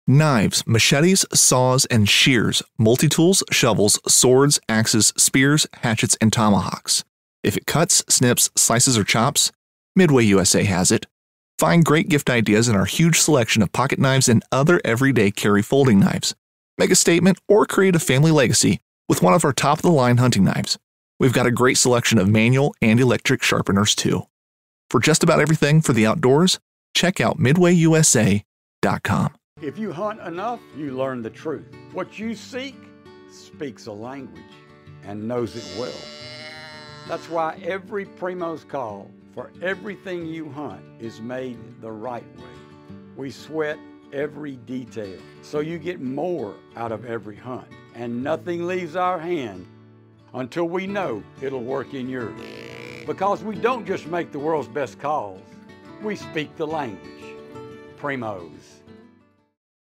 Knives, machetes, saws, and shears, multi-tools, shovels, swords, axes, spears, hatchets, and tomahawks. If it cuts, snips, slices, or chops, Midway USA has it. Find great gift ideas in our huge selection of pocket knives and other everyday carry folding knives. Make a statement or create a family legacy with one of our top-of-the-line hunting knives. We've got a great selection of manual and electric sharpeners too. For just about everything for the outdoors, check out MidwayUSA.com. If you hunt enough, you learn the truth. What you seek speaks a language and knows it well. That's why every Primo's call for everything you hunt is made the right way. We sweat every detail so you get more out of every hunt, and nothing leaves our hand until we know it'll work in yours. Because we don't just make the world's best calls, we speak the language. Primos.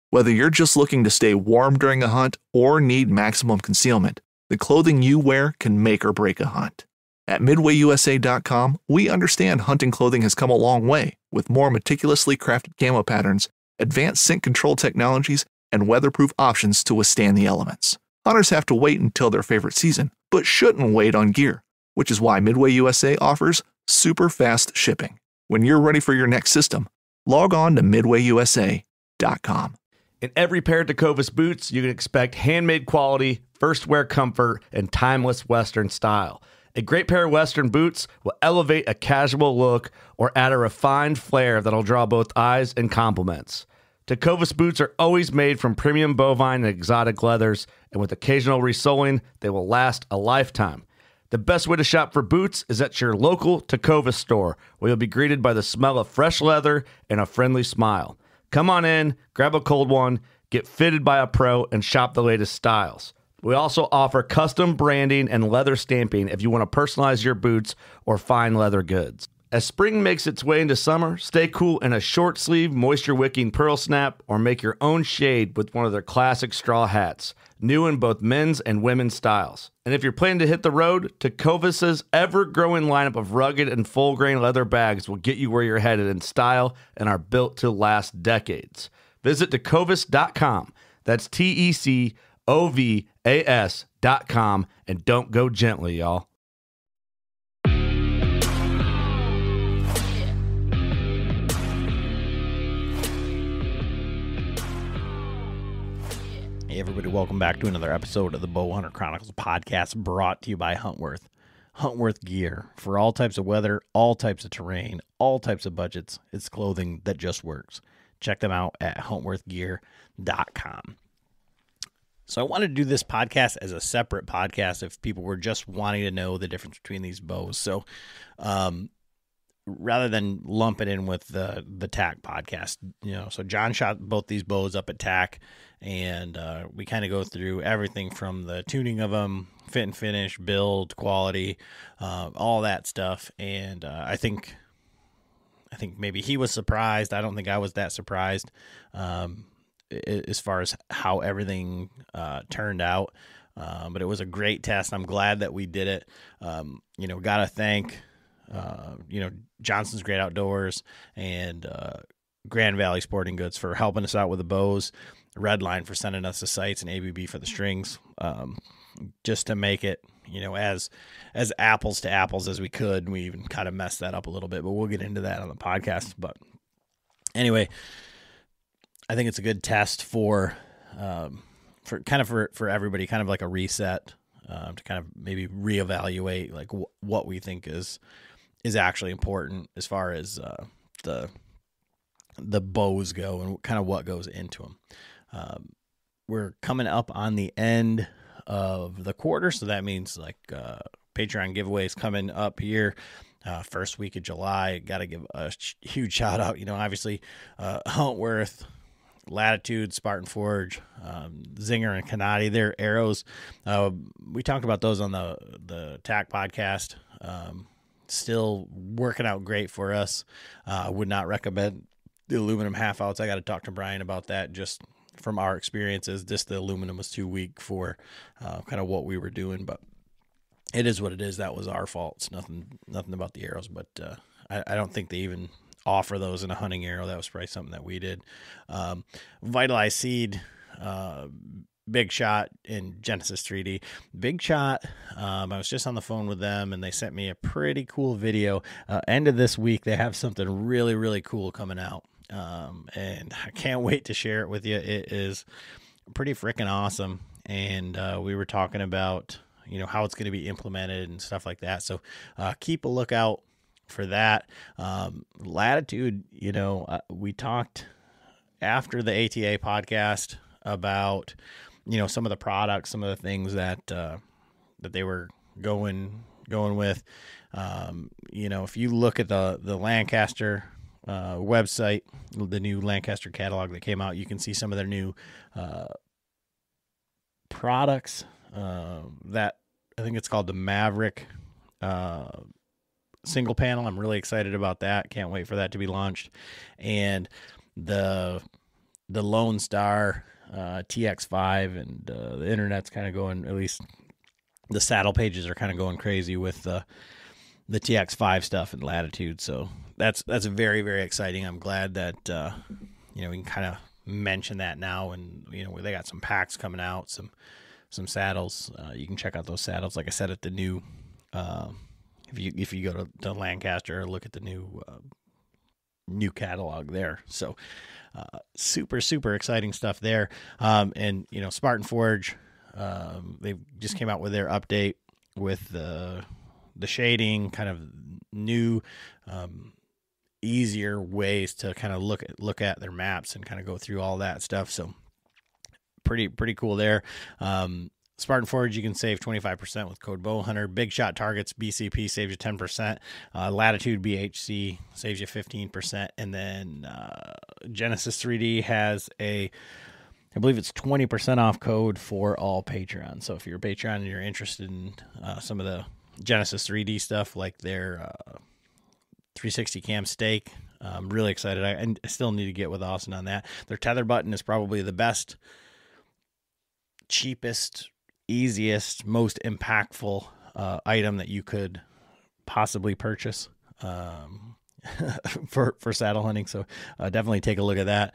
Whether you're just looking to stay warm during a hunt or need maximum concealment, the clothing you wear can make or break a hunt. At MidwayUSA.com, we understand hunting clothing has come a long way with more meticulously crafted camo patterns, advanced scent control technologies, and weatherproof options to withstand the elements. Hunters have to wait until their favorite season, but shouldn't wait on gear, which is why Midway USA offers super fast shipping. When you're ready for your next system, log on to MidwayUSA.com. In every pair of Tecovas boots, you can expect handmade quality, first wear comfort, and timeless Western style. A great pair of Western boots will elevate a casual look or add a refined flair that'll draw both eyes and compliments. Tecovas boots are always made from premium bovine and exotic leathers, and with occasional resoling, they will last a lifetime. The best way to shop for boots is at your local Tecovas store, where you'll be greeted by the smell of fresh leather and a friendly smile. Come on in, grab a cold one, get fitted by a pro, and shop the latest styles. We also offer custom branding and leather stamping if you want to personalize your boots or fine leather goods. As spring makes its way into summer, stay cool in a short sleeve, moisture-wicking pearl snap, or make your own shade with one of their classic straw hats, new in both men's and women's styles. And if you're planning to hit the road, Tecovas' ever-growing lineup of rugged and full-grain leather bags will get you where you're headed in style and are built to last decades. Visit Tecovas.com. That's TECOVAS.com, and don't go gently, y'all. Hey everybody, welcome back to another episode of the Bowhunter Chronicles podcast, brought to you by Huntworth. Huntworth gear for all types of weather, all types of terrain, all types of budgets. It's clothing that just works. Check them out at huntworthgear.com. So I wanted to do this podcast as a separate podcast if people were just wanting to know the difference between these bows. So rather than lump it in with the TAC podcast, so John shot both these bows up at TAC, and we kind of go through everything from the tuning of them, fit and finish, build, quality, all that stuff. And I think maybe he was surprised. I don't think I was that surprised as far as how everything turned out. But it was a great test. I'm glad that we did it. Got to thank Johnson's Great Outdoors and Grand Valley Sporting Goods for helping us out with the bows, Redline for sending us the sights, and ABB for the strings, just to make it, as apples to apples as we could. We even kind of messed that up a little bit, but we'll get into that on the podcast. But anyway, I think it's a good test for everybody, kind of like a reset, to kind of maybe reevaluate like what we think is actually important as far as the bows go and kind of what goes into them. We're coming up on the end of the quarter, so that means like Patreon giveaways coming up here. First week of July, got to give a huge shout out. Obviously, Huntworth, Latitude, Spartan Forge, Zinger, and Kanati, their arrows. We talked about those on the TAC podcast. Still working out great for us. Would not recommend the aluminum half outs. I got to talk to Brian about that. Just from our experiences, just the aluminum was too weak for kind of what we were doing, but it is what it is. That was our fault. It's nothing about the arrows, but I don't think they even offer those in a hunting arrow. That was probably something that we did. Vitalized Seed, Big Shot in Genesis 3D. Big Shot, I was just on the phone with them, and they sent me a pretty cool video. End of this week, they have something really, really cool coming out, and I can't wait to share it with you. It is pretty freaking awesome, and we were talking about, you know, how it's going to be implemented and stuff like that. So keep a lookout for that. Latitude, you know, we talked after the ATA podcast about, you know, some of the products, some of the things that that they were going with. You know, if you look at the Lancaster website, the new Lancaster catalog that came out, you can see some of their new products. That I think it's called the Maverick single panel. I'm really excited about that. Can't wait for that to be launched. And the Lone Star TX5, and the internet's kind of going, at least the saddle pages are kind of going crazy with the TX5 stuff and Latitude. So that's very, very exciting. I'm glad that you know, we can kind of mention that now, and you know, they got some packs coming out, some saddles. You can check out those saddles, like I said, at the new if you go to Lancaster, look at the new catalog there. So super exciting stuff there. And you know, Spartan Forge, they just came out with their update with the shading, kind of new easier ways to kind of look at their maps and kind of go through all that stuff. So pretty cool there. Spartan Forge, you can save 25% with code Bowhunter. Big Shot Targets BCP saves you 10%. Latitude BHC saves you 15%. And then Genesis 3D has I believe it's 20% off code for all Patreon. So if you're a Patreon and you're interested in some of the Genesis 3D stuff, like their 360 cam stake, I'm really excited. I still need to get with Austin on that. Their tether button is probably the best, cheapest, easiest, most impactful item that you could possibly purchase for saddle hunting. So definitely take a look at that.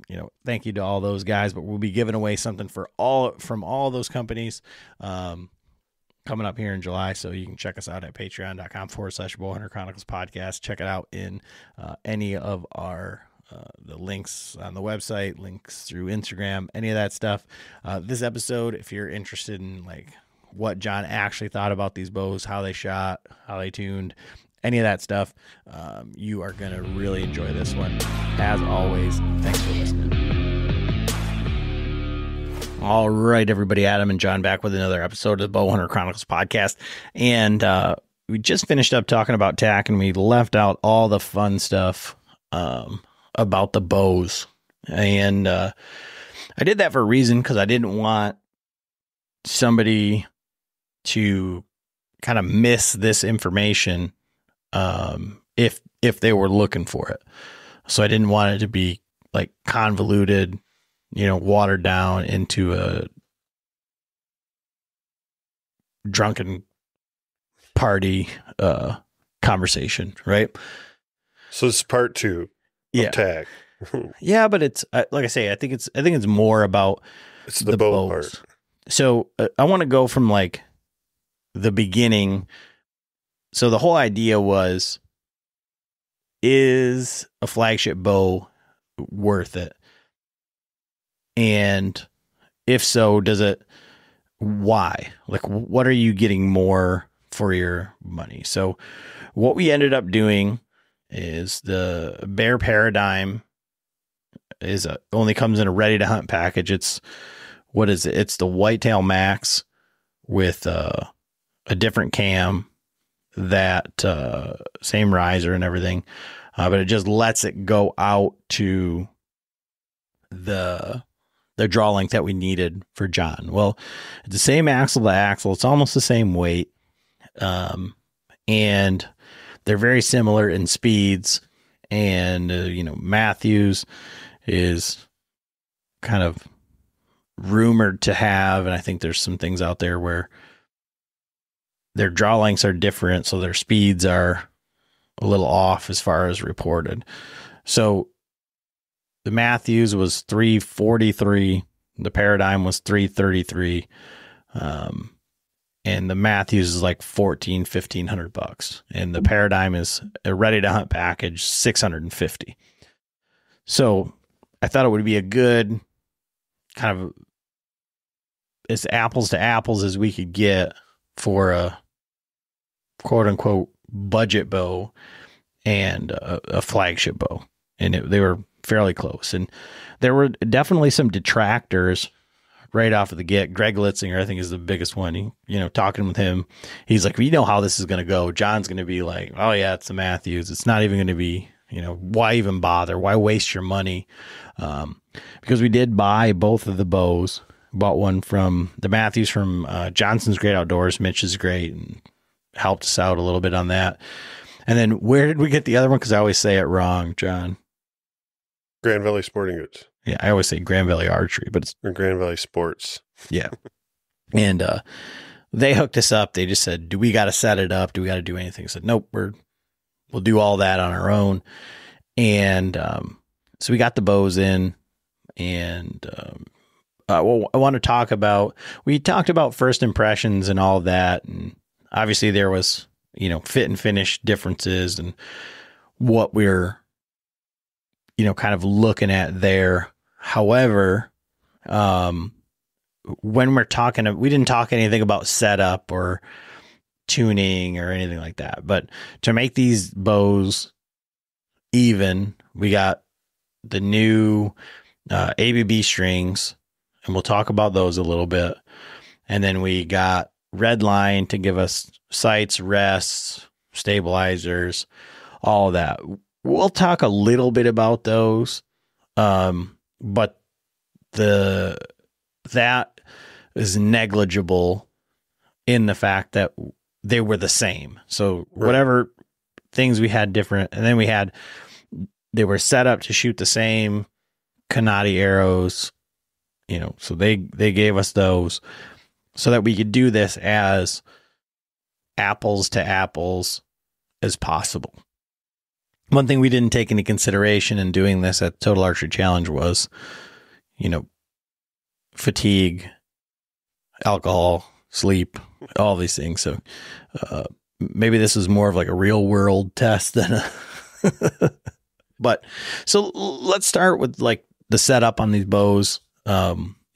You know, thank you to all those guys, but we'll be giving away something from all those companies coming up here in July. So you can check us out at patreon.com/Bowhunter Chronicles podcast. Check it out in any of our the links on the website, links through Instagram, any of that stuff. This episode, if you're interested in like what John actually thought about these bows, how they shot, how they tuned, any of that stuff, you are going to really enjoy this one. As always, thanks for listening. All right, everybody, Adam and John back with another episode of the Bowhunter Chronicles podcast. And we just finished up talking about tack, and we left out all the fun stuff about the bows. And I did that for a reason, because I didn't want somebody to kind of miss this information if they were looking for it. So I didn't want it to be like convoluted, you know, watered down into a drunken party conversation, right? So it's part 2 of tag. Yeah, but it's like I say, I think it's more about it's the bow part. So I want to go from like the beginning. So the whole idea was, is a flagship bow worth it? And if so, why? Like, what are you getting more for your money? So what we ended up doing is the Bear Paradigm only comes in a ready to hunt package. It's, what is it? It's the Whitetail Max with a different cam, that same riser and everything, but it just lets it go out to the draw length that we needed for John. Well, it's the same axle to axle. It's almost the same weight. And they're very similar in speeds. And, you know, Mathews is kind of rumored to have, and I think there's some things out there where their draw lengths are different, so their speeds are a little off as far as reported. So the Mathews was 343, the Paradigm was 333, and the Mathews is like $1,500, and the Paradigm is a ready to hunt package, $650. So I thought it would be a good kind of as apples to apples as we could get for a quote unquote budget bow and a flagship bow. And they were fairly close. And there were definitely some detractors right off of the get. Greg Litzinger, I think, is the biggest one. Talking with him, he's like, we know how this is going to go. John's going to be like, oh yeah, it's the Mathews. It's not even going to be, why even bother? Why waste your money? Because we did buy both of the bows. Bought one from the Mathews from Johnson's Great Outdoors. Mitch is great and helped us out a little bit on that. And then where did we get the other one? Because I always say it wrong, John. Grand Valley Sporting Goods. Yeah, I always say Grand Valley Archery, but it's Grand Valley Sports. Yeah. And they hooked us up. They just said, do we got to set it up? Do we got to do anything? I said, nope, we'll do all that on our own. And so we got the bows in, and I want to talk about, we talked about first impressions and all that. And obviously there was, fit and finish differences and what we're, kind of looking at there. However, when we're talking, we didn't talk anything about setup or tuning or anything like that. But to make these bows even, we got the new ABB strings, and we'll talk about those a little bit. And then we got Redline to give us sights, rests, stabilizers, all of that. We'll talk a little bit about those. But that is negligible in the fact that they were the same. So whatever things we had different, and then they were set up to shoot the same Kanati arrows, so they gave us those so that we could do this as apples to apples as possible. One thing we didn't take into consideration in doing this at Total Archery Challenge was, fatigue, alcohol, sleep, all these things. So maybe this is more of like a real world test than a but so let's start with like the setup on these bows,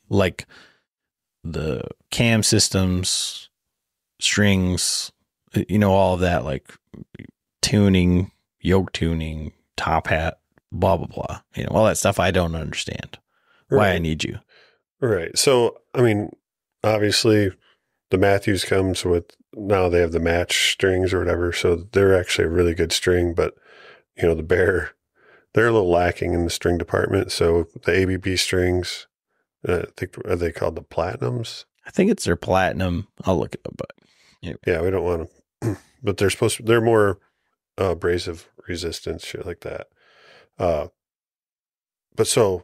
like the cam systems, strings, all of that, like tuning, yoke tuning, top hat, blah, blah, blah. All that stuff I don't understand. Why I need you. Right. So, I mean, obviously the Mathews comes with, now they have the match strings or whatever. So they're actually a really good string, but the Bear, they're a little lacking in the string department. So the ABB strings, I think, are they called the Platinums? I think it's their Platinum. I'll look it up, but yeah, we don't want to, but they're more abrasive resistance, shit like that. But so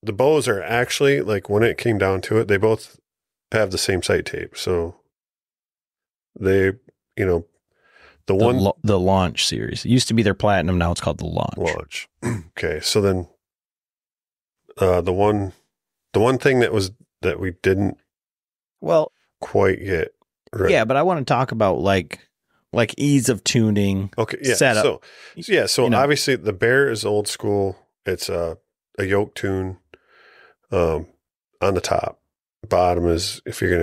the bows are actually, like, when it came down to it, they both have the same sight tape. So they, the Launch series. It used to be their Platinum. Now it's called the Launch. Okay. So then the one thing that we didn't quite get right. Yeah, but I want to talk about like ease of tuning. Okay. Yeah. Setup. So obviously the Bear is old school. It's a yoke tune on the top. Bottom is, if you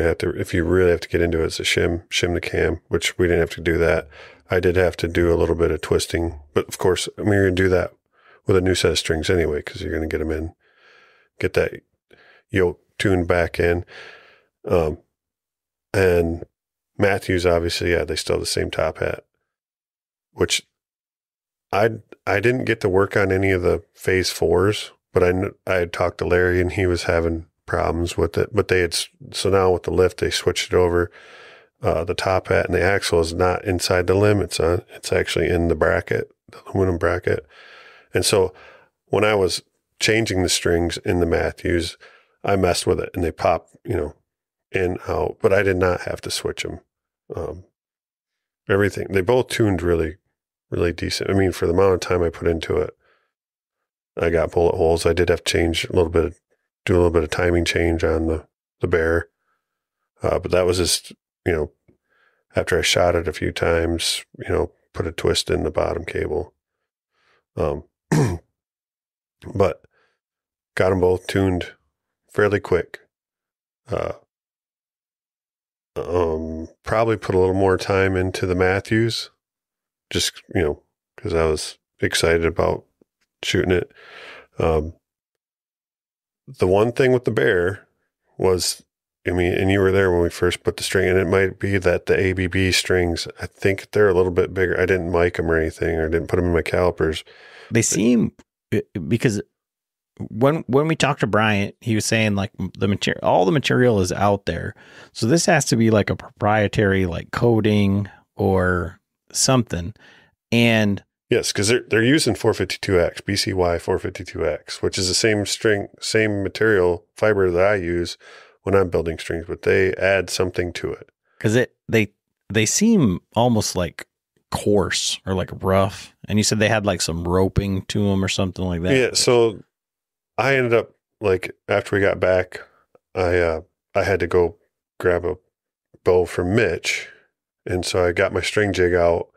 really have to get into it, it's a shim the cam, which we didn't have to do that. I did have to do a little bit of twisting, but of course, I mean, you're going to do that with a new set of strings anyway, because you're going to get them in, get that yoke tuned back in. And Mathews, obviously, yeah, they still have the same top hat, which I didn't get to work on any of the phase 4s, but I had talked to Larry and he was having problems with it, but so now with the lift, they switched it over. The top hat and the axle is not inside the limb. It's actually in the bracket, the aluminum bracket. And so when I was changing the strings in the Mathews, I messed with it and they pop, in, out, but I did not have to switch them. Everything, they both tuned really, really decent. I mean, for the amount of time I put into it, I got bullet holes. I did have to change do a little bit of timing change on the bear. But that was just, after I shot it a few times, put a twist in the bottom cable. But got them both tuned fairly quick. Probably put a little more time into the Mathews, just, because I was excited about shooting it. The one thing with the bear was, and you were there when we first put the string, and it might be that the ABB strings, I think they're a little bit bigger. I didn't mic them or anything, or didn't put them in my calipers. They seem, because when we talked to Bryant, he was saying like all the material is out there. So this has to be like a proprietary like coating or something. And yes, because they're using 452X, BCY 452X, which is the same string, same material fiber that I use when I'm building strings, but they add something to it. Because they seem almost like coarse or like rough. And you said they had like some roping to them or something like that. Yeah, so I ended up, like, after we got back, I had to go grab a bow from Mitch, and so I got my string jig out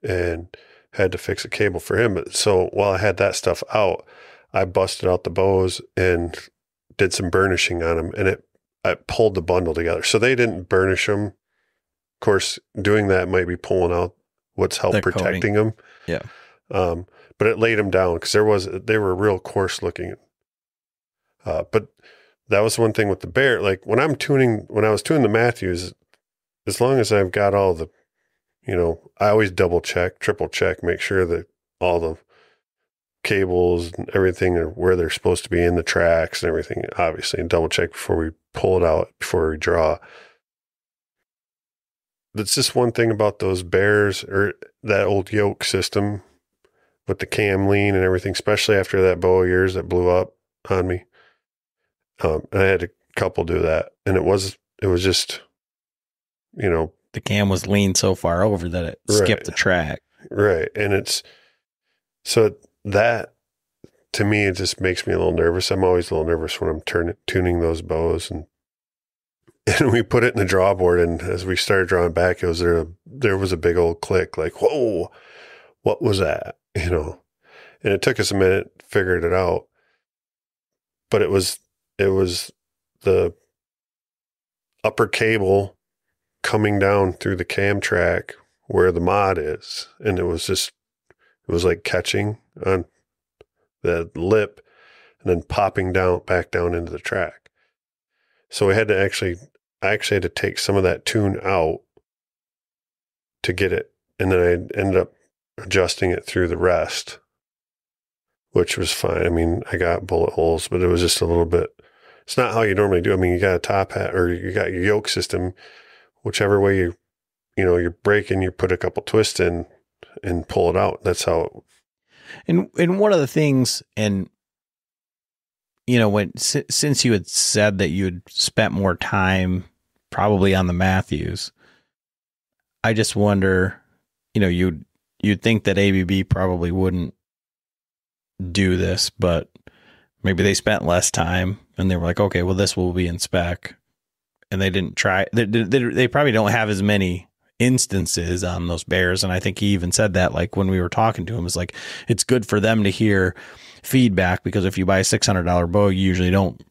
and had to fix a cable for him. So while I had that stuff out, I busted out the bows and did some burnishing on them, and I pulled the bundle together. So they didn't burnish them. Of course, doing that might be pulling out what's helped protecting them. Yeah. But it laid them down because they were real coarse looking. But that was one thing with the bear. Like when I was tuning the Mathews, as long as I've got all the, I always double check, triple check, make sure that all the cables and everything are where they're supposed to be in the tracks and everything, obviously, and double check before we pull it out, before we draw. That's just one thing about those bears, or that old yoke system with the cam lean and everything, especially after that bow of yours that blew up on me. And I had a couple do that, and it was just, the cam was leaned so far over that it skipped the track. Right. And so that, to me, it just makes me a little nervous. I'm always a little nervous when I'm tuning those bows, and we put it in the drawboard, and as we started drawing back, there was a big old click, like, whoa, what was that? And it took us a minute, figured it out, but it was the upper cable coming down through the cam track where the mod is. And it was like catching on the lip and then popping back down into the track. So I actually had to take some of that tune out to get it. And then I ended up adjusting it through the rest, which was fine. I mean, I got bullet holes, but it was just a little bit, it's not how you normally do. I mean, you got a top hat, or you got your yoke system, whichever way you're breaking, you put a couple twists in and pull it out. That's how And one of the things, and since you had said that you had spent more time probably on the Mathews, I just wonder, you'd think that ABB probably wouldn't do this, but maybe they spent less time and they were like, okay, well, this will be in spec, and they didn't try. They probably don't have as many instances on those bears, and I think he even said that, like when we were talking to him, is like it's good for them to hear feedback, because if you buy a $600 bow, you usually don't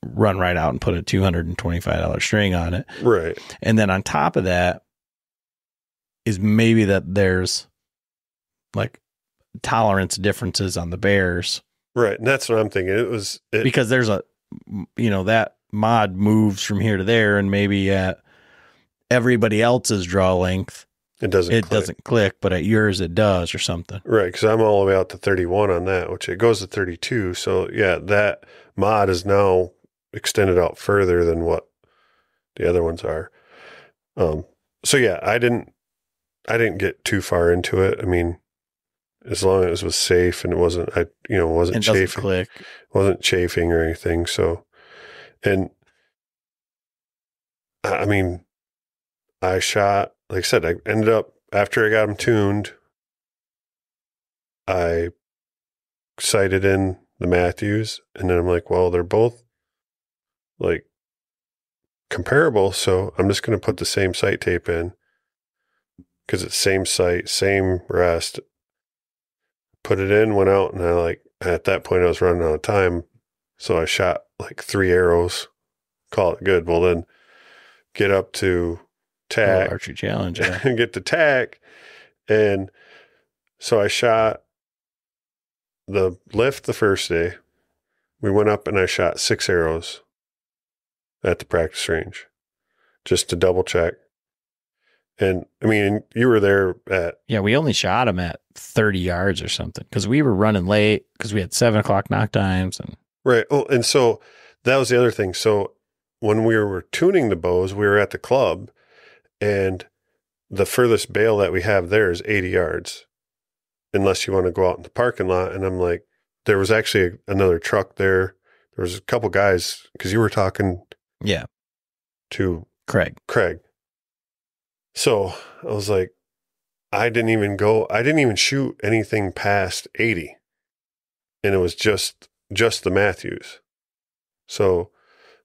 run right out and put a $225 string on it, right? And then on top of that is maybe that there's like tolerance differences on the bears, right? And that's what I'm thinking. Because there's that mod moves from here to there, and maybe at everybody else's draw length it doesn't click, but at yours it does, or something. Right, because I'm all the way out to 31 on that, which it goes to 32. So yeah, that mod is now extended out further than what the other ones are. So yeah, I didn't get too far into it. I mean, as long as it was safe and it wasn't chafing, wasn't chafing or anything. So, and I mean, I shot, like I said, I ended up, after I got them tuned, I sighted in the Mathews, and then I'm like, well, they're both like comparable, so I'm just going to put the same sight tape in because it's same sight, same rest. Put it in, went out, and at that point I was running out of time, so I shot like 3 arrows, call it good. Well, then get up to tack, archery challenge, and get to tack, and so I shot the lift the first day. We went up and I shot 6 arrows at the practice range just to double check. And I mean, you were there at... Yeah, we only shot him at 30 yards or something because we were running late because we had 7 o'clock knock times. And Right. Oh, and so that was the other thing. So when we were tuning the bows, we were at the club, and the furthest bail that we have there is 80 yards, unless you want to go out in the parking lot. And I'm like, there was actually another truck there. There was a couple guys, because you were talking to Craig. So I was like, I didn't even shoot anything past 80. And it was just the Mathews. So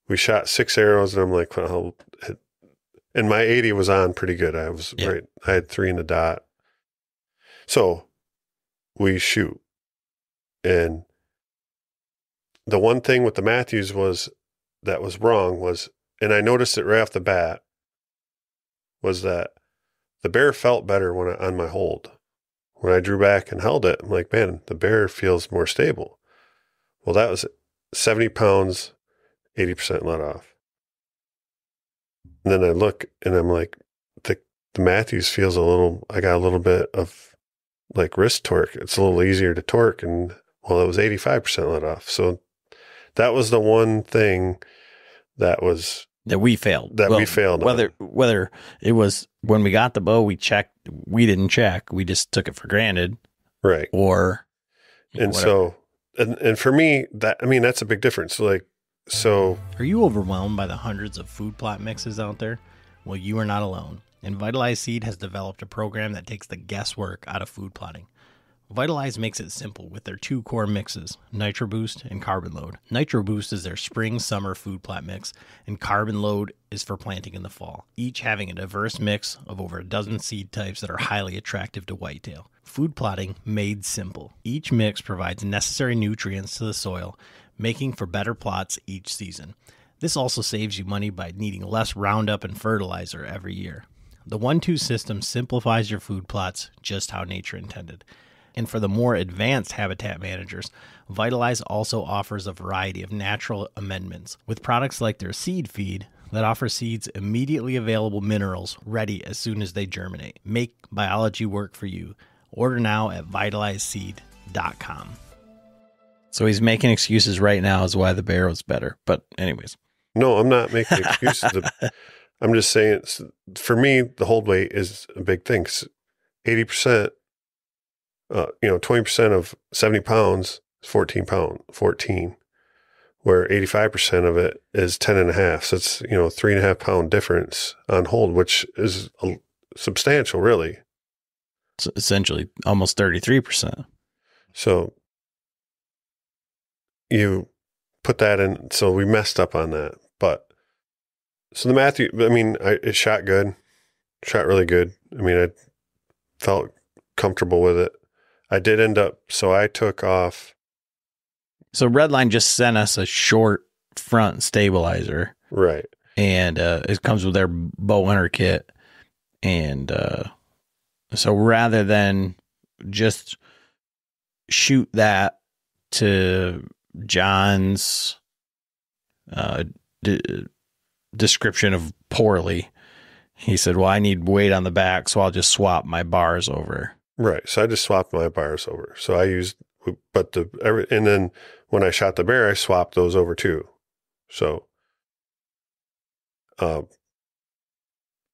we shot 6 arrows, and I'm like, well, and my 80 was on pretty good. I was right. I had 3 in the dot. So we shoot. And the one thing with the Mathews that was wrong was, and I noticed it right off the bat, was that the bear felt better on my hold. When I drew back and held it, I'm like, man, the bear feels more stable. Well, that was 70 pounds, 80% let off. And then I look and I'm like, the Mathews feels I got a little bit of like wrist torque. It's a little easier to torque. And well, it was 85% let off. So that was the one thing that we failed. We failed. Whether it was when we got the bow, we didn't check. We just took it for granted. Right. Or, and whatever. So, and for me, that's a big difference. So are you overwhelmed by the hundreds of food plot mixes out there? Well, you are not alone. And Vitalize Seed has developed a program that takes the guesswork out of food plotting. Vitalize makes it simple with their 2 core mixes, Nitro Boost and Carbon Load. Nitro Boost is their spring-summer food plot mix, and Carbon Load is for planting in the fall, each having a diverse mix of over a dozen seed types that are highly attractive to whitetail. Food plotting made simple. Each mix provides necessary nutrients to the soil, making for better plots each season. This also saves you money by needing less Roundup and fertilizer every year. The 1-2 system simplifies your food plots just how nature intended. And for the more advanced habitat managers, Vitalize also offers a variety of natural amendments with products like their seed feed that offers seeds immediately available minerals ready as soon as they germinate. Make biology work for you. Order now at vitalizeseed.com. So he's making excuses right now as why the bear was better. But anyways. No, I'm not making excuses. I'm just saying, for me, the hold weight is a big thing. 80%, 20% of 70 pounds is 14, where 85% of it is 10 and a half. So it's, 3.5 pound difference on hold, which is substantial, really. So essentially almost 33%. So you put that in. So we messed up on that. But so the Mathews, it shot good, shot really good. I felt comfortable with it. I did end up, so I took off. So Redline just sent us a short front stabilizer. Right. And it comes with their Bowhunter kit. And so rather than just shoot that to John's description of poorly, he said, well, I need weight on the back, so I'll just swap my bars over. Right. So I just swapped my bars over. So I used, and then when I shot the bear, I swapped those over too. So, so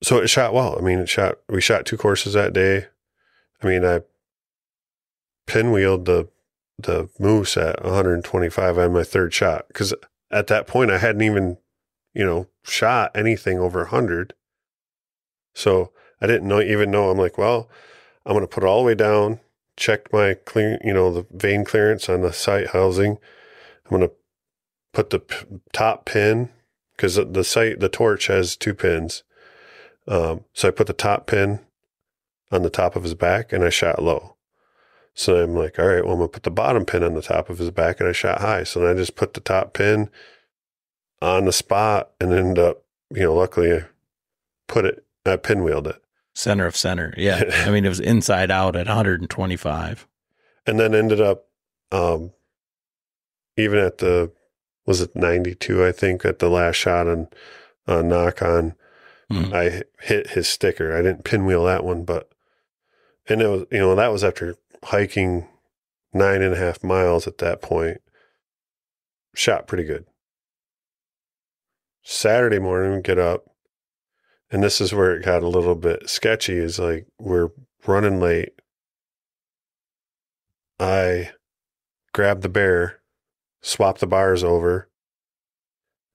it shot well. We shot 2 courses that day. I pinwheeled the moose at 125 on my 3rd shot. 'Cause at that point I hadn't even, shot anything over 100. So I didn't even know. I'm like, well, I'm going to put it all the way down checked my the vane clearance on the sight housing. I'm going to put the top pin, because the torch has 2 pins. So I put the top pin on the top of his back and I shot low. So I'm like, all right, well, I'm going to put the bottom pin on the top of his back and I shot high. So then I just put the top pin on the spot and ended up, luckily I pinwheeled it. Center of center. Yeah. I mean, it was inside out at 125. And then ended up, even at was it 92, I think, at the last shot on knock on, I hit his sticker. I didn't pinwheel that one, and it was, that was after hiking 9.5 miles at that point. Shot pretty good. Saturday morning, we get up, and this is where it got a little bit sketchy, is like, we're running late. I grab the bear, swap the bars over,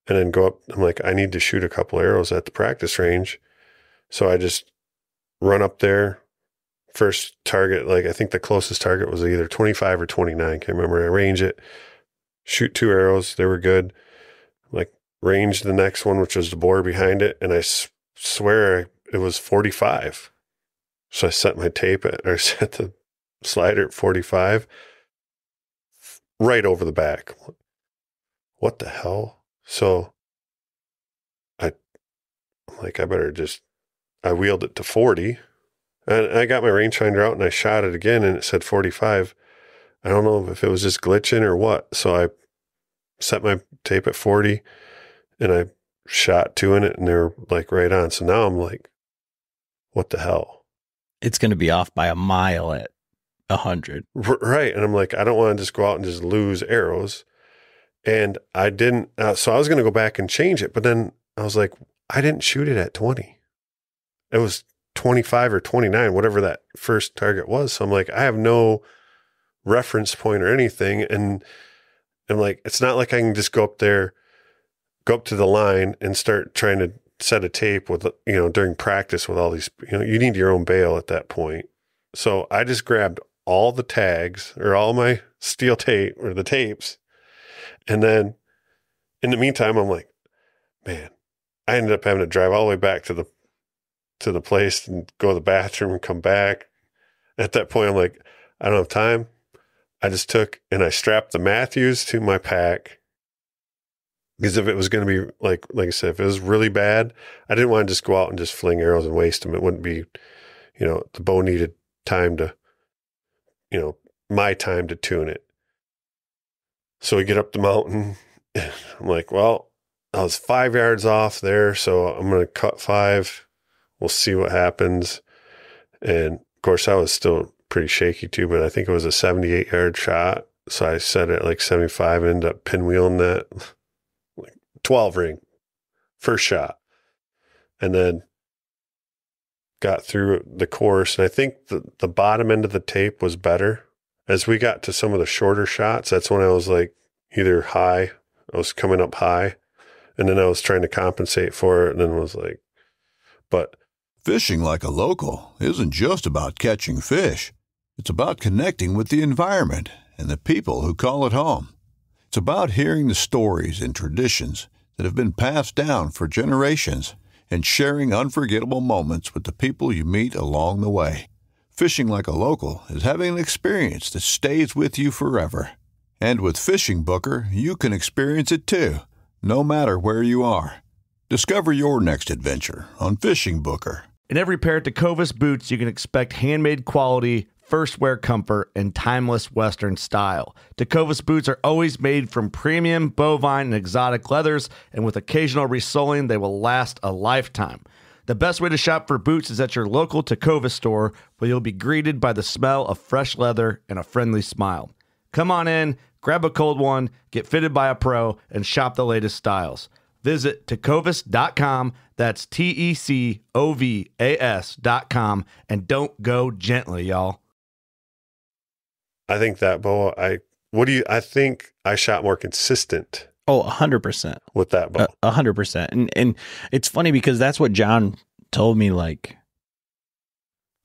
and then go up. I'm like, I need to shoot a couple arrows at the practice range. So I just run up there. First target, I think the closest target was either 25 or 29. Can't remember. I range it, shoot 2 arrows. They were good. Range the next one, which was the boar behind it. And I swear it was 45. So I set set the slider at 45. Right over the back. What the hell? So I'm like, I wheeled it to 40, and I got my rangefinder out and I shot it again and it said 45. I don't know if it was just glitching or what. So I set my tape at 40 and I shot 2 in it and they were right on. So now I'm like, what the hell? It's going to be off by a mile at 100. Right. And I'm like, I don't want to just go out and just lose arrows. And I didn't. So I was going to go back and change it. But then I was like, I didn't shoot it at 20. It was 25 or 29, whatever that first target was. So I'm like, I have no reference point or anything. And I'm like, it's not like I can just go up to the line and start trying to set a tape with, during practice with all these, you need your own bail at that point. So I just grabbed all the tags or all my steel tape or the tapes. And then in the meantime, I'm like, man, I ended up having to drive all the way back to the place and go to the bathroom and come back. At that point, I'm like, I don't have time. I just took and I strapped the Mathews to my pack. Because if it was going to be like I said, if it was really bad, I didn't want to just go out and just fling arrows and waste them. It wouldn't be, the bow needed time to, my time to tune it. So we get up the mountain. I'm like, well, I was 5 yards off there, so I'm going to cut 5. We'll see what happens. And of course, I was still pretty shaky too, but I think it was a 78-yard shot. So I set it like 75 and ended up pinwheeling that 12 ring, first shot. And then got through the course. And I think the bottom end of the tape was better. As we got to some of the shorter shots, that's when I was like either high, I was coming up high, and then I was trying to compensate for it, and then was like, but. Fishing like a local isn't just about catching fish. It's about connecting with the environment and the people who call it home. It's about hearing the stories and traditions that have been passed down for generations and sharing unforgettable moments with the people you meet along the way. Fishing like a local is having an experience that stays with you forever. And with Fishing Booker, you can experience it too, no matter where you are. Discover your next adventure on Fishing Booker. In every pair of Tecovas boots, you can expect handmade quality, first wear comfort, and timeless Western style. Tecovas boots are always made from premium, bovine, and exotic leathers, and with occasional resoling, they will last a lifetime. The best way to shop for boots is at your local Tecovas store, where you'll be greeted by the smell of fresh leather and a friendly smile. Come on in, grab a cold one, get fitted by a pro, and shop the latest styles. Visit tecovas.com, that's TECOVAS.com, and don't go gently, y'all. I think that bow, I think I shot more consistent. Oh, 100%. With that bow. 100%. And it's funny because that's what John told me like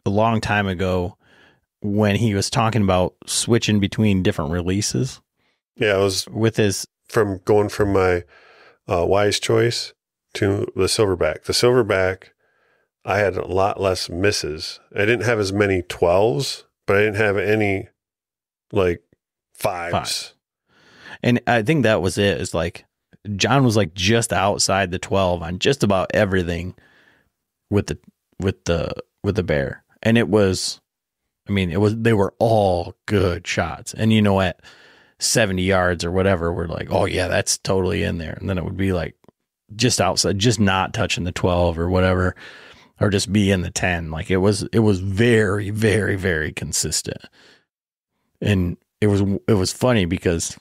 a long time ago when he was talking about switching between different releases. Yeah, it was with his going from my Wise Choice to the Silverback. The Silverback, I had a lot less misses. I didn't have as many 12s, but I didn't have any like 5s. And I think that was it. It's like John was like just outside the 12 on just about everything with the bear. And it was, I mean, they were all good shots. And you know, at 70 yards or whatever, we're like, oh yeah, that's totally in there. And then it would be like just outside, just not touching the 12 or whatever, or just be in the 10. Like it was very, very, very consistent. And it was funny because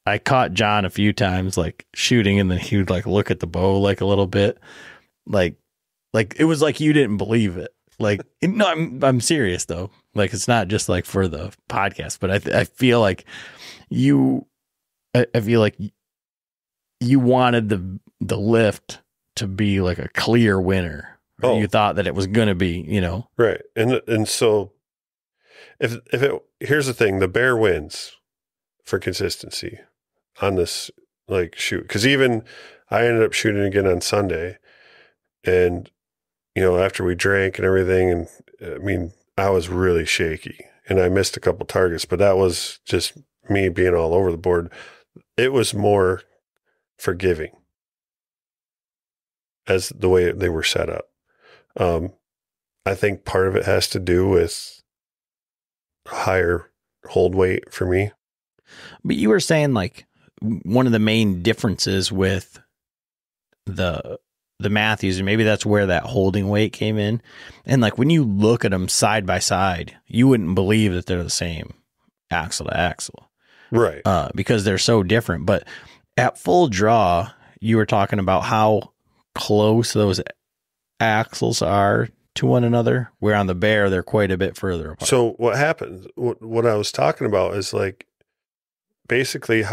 I caught John a few times like shooting, and then he would like look at the bow like a little bit, like it was like you didn't believe it. Like, no, I'm serious though. Like, it's not just like for the podcast, but I feel like I feel like you wanted the lift to be like a clear winner. Or you thought that it was going to be, you know, right. And so here's the thing, the bear wins for consistency on this like shoot. Cause even I ended up shooting again on Sunday, and you know, after we drank and everything, and I mean, I was really shaky and I missed a couple targets, but that was just me being all over the board. It was more forgiving as the way they were set up. I think part of it has to do with higher hold weight for me. But you were saying like one of the main differences with the Mathews, and maybe that's where that holding weight came in. And like when you look at them side by side, you wouldn't believe that they're the same axle to axle. Right. Because they're so different. But at full draw, you were talking about how close those axles are to one another, where on the bear, they're quite a bit further apart. So what happens, what I was talking about is like basically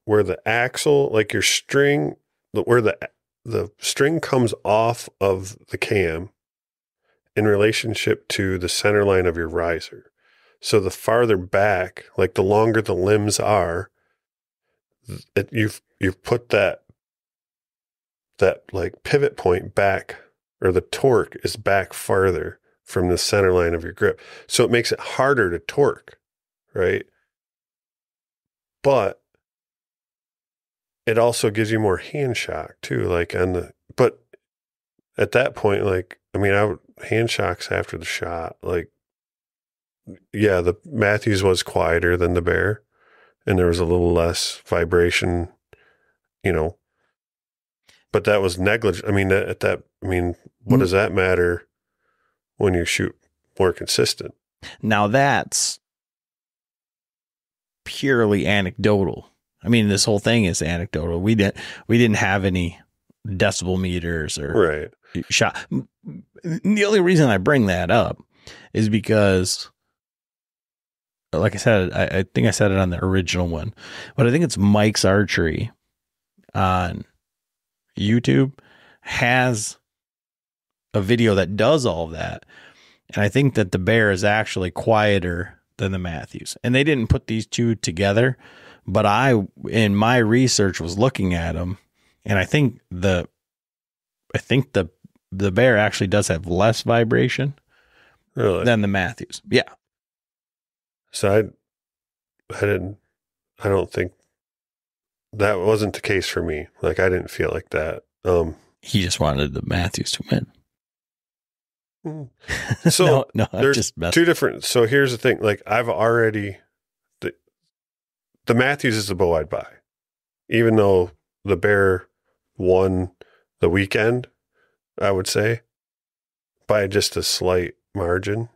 where the axle, like your string, where the string comes off of the cam in relationship to the center line of your riser. So the farther back, like the longer the limbs are, you've put that like pivot point back, or the torque is back farther from the center line of your grip. So it makes it harder to torque, right? But it also gives you more hand shock too, like but at that point, like, I mean, hand shocks after the shot, like, yeah, the Mathews was quieter than the bear, and there was a little less vibration, you know, but that was negligent. I mean, what does that matter when you shoot more consistent? Now that's purely anecdotal. I mean, this whole thing is anecdotal. We didn't have any decibel meters or shot. The only reason I bring that up is because, like I said, I think I said it on the original one, but I think it's Mike's Archery on YouTube has a video that does all of that. And I think that the bear is actually quieter than the Mathews. And they didn't put these two together, but in my research, was looking at them, and I think the bear actually does have less vibration than the Mathews. Yeah. So I don't think that wasn't the case for me. Like, I didn't feel like that. He just wanted the Mathews to win. So no, there's two different. So here's the thing. Like, I've already, the Mathews is the bow I'd buy, even though the bear won the weekend, I would say, by just a slight margin.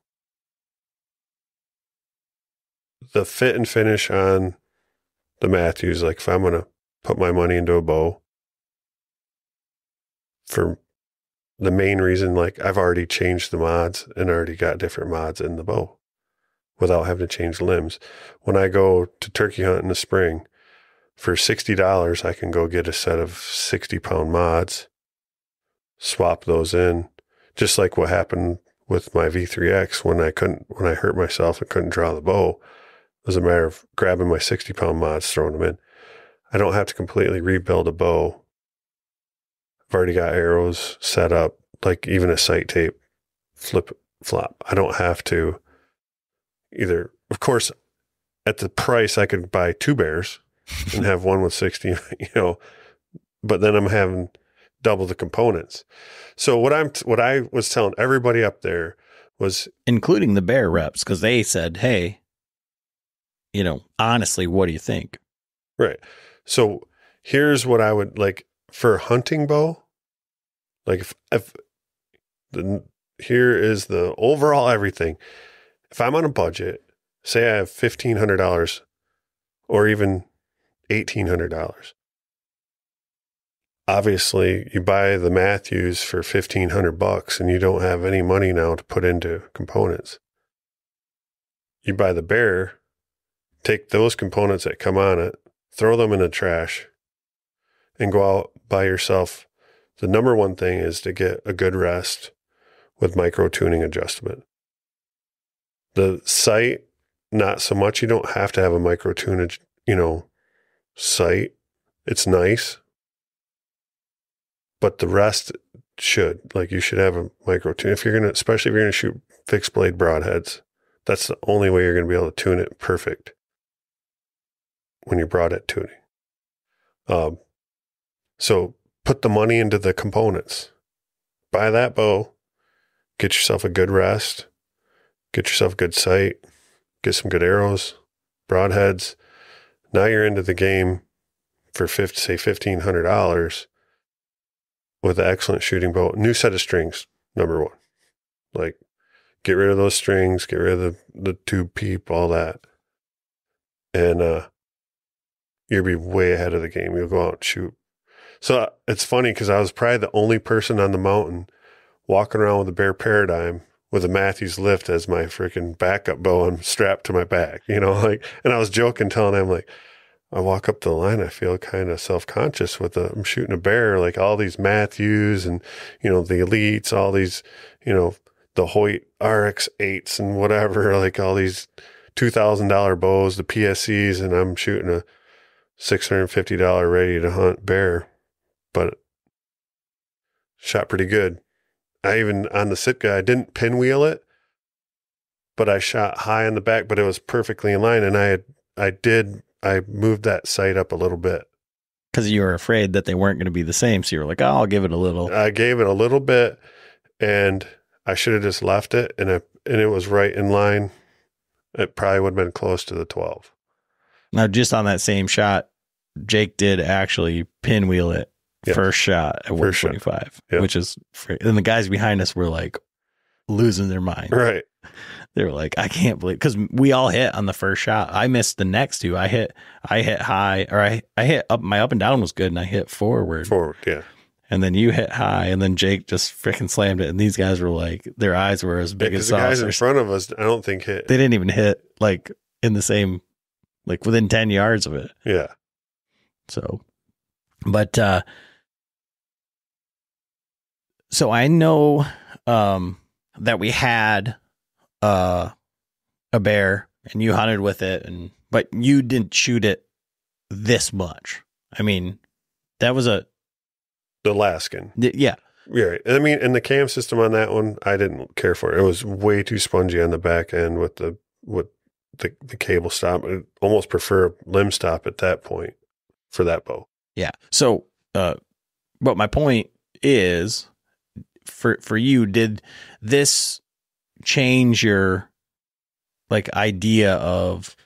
The fit and finish on the Mathews, like if I'm going to put my money into a bow, for the main reason, like I've already changed the mods and already got different mods in the bow without having to change limbs. When I go to turkey hunt in the spring, for $60, I can go get a set of 60-pound mods, swap those in, just like what happened with my V3X when I hurt myself and couldn't draw the bow. It was a matter of grabbing my 60-pound mods, throwing them in. I don't have to completely rebuild a bow. I've already got arrows set up, like even a sight tape, flop. I don't have to either. Of course, at the price, I could buy 2 bears and have one with 60, but then I'm having double the components. So what I was telling everybody up there was, including the bear reps, because they said, hey, honestly, what do you think? Right. So here's what I would like for a hunting bow. Like here is the overall everything. If I'm on a budget, say I have $1,500 or even $1,800. Obviously, you buy the Mathews for $1,500 and you don't have any money now to put into components. You buy the bear, take those components that come on it, throw them in the trash, and go out by yourself. The number one thing is to get a good rest with micro tuning adjustment. The sight, not so much. You don't have to have a micro tunage, sight. It's nice. But the rest should. Like, you should have a micro tune. Especially if you're going to shoot fixed blade broadheads, that's the only way you're going to be able to tune it perfect when you're broadhead tuning. So put the money into the components. Buy that bow. Get yourself a good rest. Get yourself a good sight. Get some good arrows, broadheads. Now you're into the game for say $1,500 with an excellent shooting bow. New set of strings, number one. Like, get rid of those strings, get rid of the tube peep, all that. And you'll be way ahead of the game. You'll go out and shoot. So it's funny because I was probably the only person on the mountain walking around with a Bear Paradigm with a Mathews Lift as my freaking backup bow and strapped to my back, and I was joking, telling them, like, I walk up the line, I feel kind of self-conscious I'm shooting a bear, like all these Mathews and, the Elites, all these, the Hoyt RX8s and whatever, like all these $2,000 bows, the PSCs, and I'm shooting a $650 ready to hunt bear, but shot pretty good. I even, on the Sitka, I didn't pinwheel it, but I shot high on the back, but it was perfectly in line. And I moved that sight up a little bit. Because you were afraid that they weren't going to be the same. So you were like, I'll give it a little. I gave it a little bit, and I should have just left it, and it was right in line. It probably would have been close to the 12. Now, just on that same shot, Jake did actually pinwheel it. Yep. First shot at 125, yep. Which is, and the guys behind us were like losing their mind. Right. They were like, I can't believe, because we all hit on the first shot. I missed the next two. I hit high, or I hit up, my up and down was good, and I hit forward. Yeah. And then you hit high, and then Jake just freaking slammed it. And these guys were like, their eyes were as big as saucers. The guys in front of us, I don't think hit. They didn't even hit like in the same, like within 10 yards of it. Yeah. So, but, so I know that we had a bear and you hunted with it, but you didn't shoot it this much. I mean, that was the Alaskan. Yeah. Yeah. I mean, and the cam system on that one, I didn't care for it. It was way too spongy on the back end with the cable stop. I almost prefer a limb stop at that point for that bow. Yeah. So, but my point is, for you, did this change your like idea of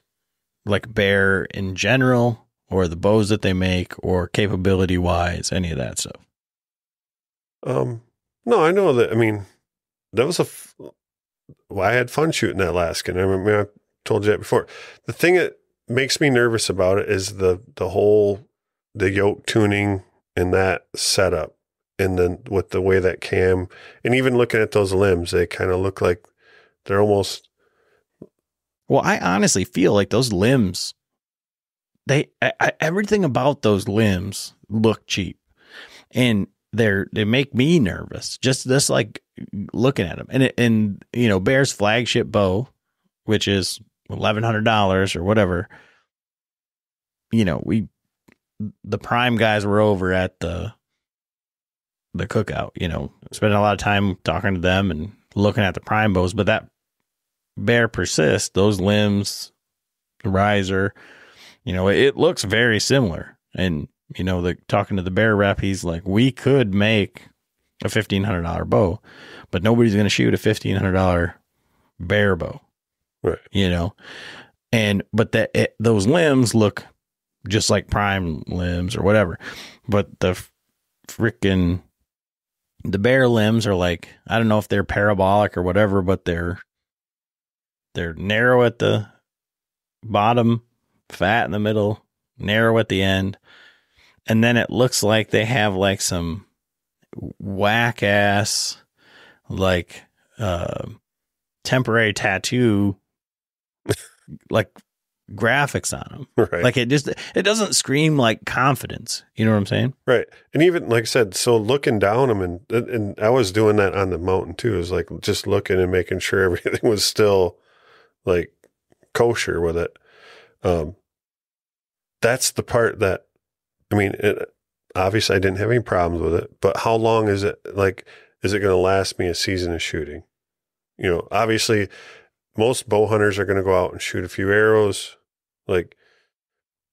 like bear in general, or the bows that they make, or capability wise, any of that stuff? No, I know that. I mean, that was I had fun shooting that Alaskan. I mean, I told you that before. The thing that makes me nervous about it is the yoke tuning and that setup. And then with the way that cam, and even looking at those limbs, they kind of look like they're almost. Well, I honestly feel like those limbs, everything about those limbs look cheap, and they make me nervous. Just this, like looking at them. And you know, Bear's flagship bow, which is $1,100 or whatever, you know, the prime guys were over at the cookout, you know, spending a lot of time talking to them and looking at the prime bows, but that Bear Persist, those limbs, the riser, you know, it looks very similar. And, you know, talking to the Bear rep, he's like, we could make a $1,500 bow, but nobody's going to shoot a $1,500 Bear bow. Right. You know, but those limbs look just like prime limbs or whatever, but the Bear limbs are like, I don't know if they're parabolic or whatever, but they're narrow at the bottom, fat in the middle, narrow at the end. And then it looks like they have like some whack ass, like, temporary tattoo, like graphics on them. Right. Like it doesn't scream like confidence. You know what I'm saying? Right. And even like I said, so looking down them and I was doing that on the mountain too. It was like just looking and making sure everything was still like kosher with it. That's the part that, I mean, obviously I didn't have any problems with it, but how long is it like, is it going to last me a season of shooting? You know, obviously most bow hunters are going to go out and shoot a few arrows, like,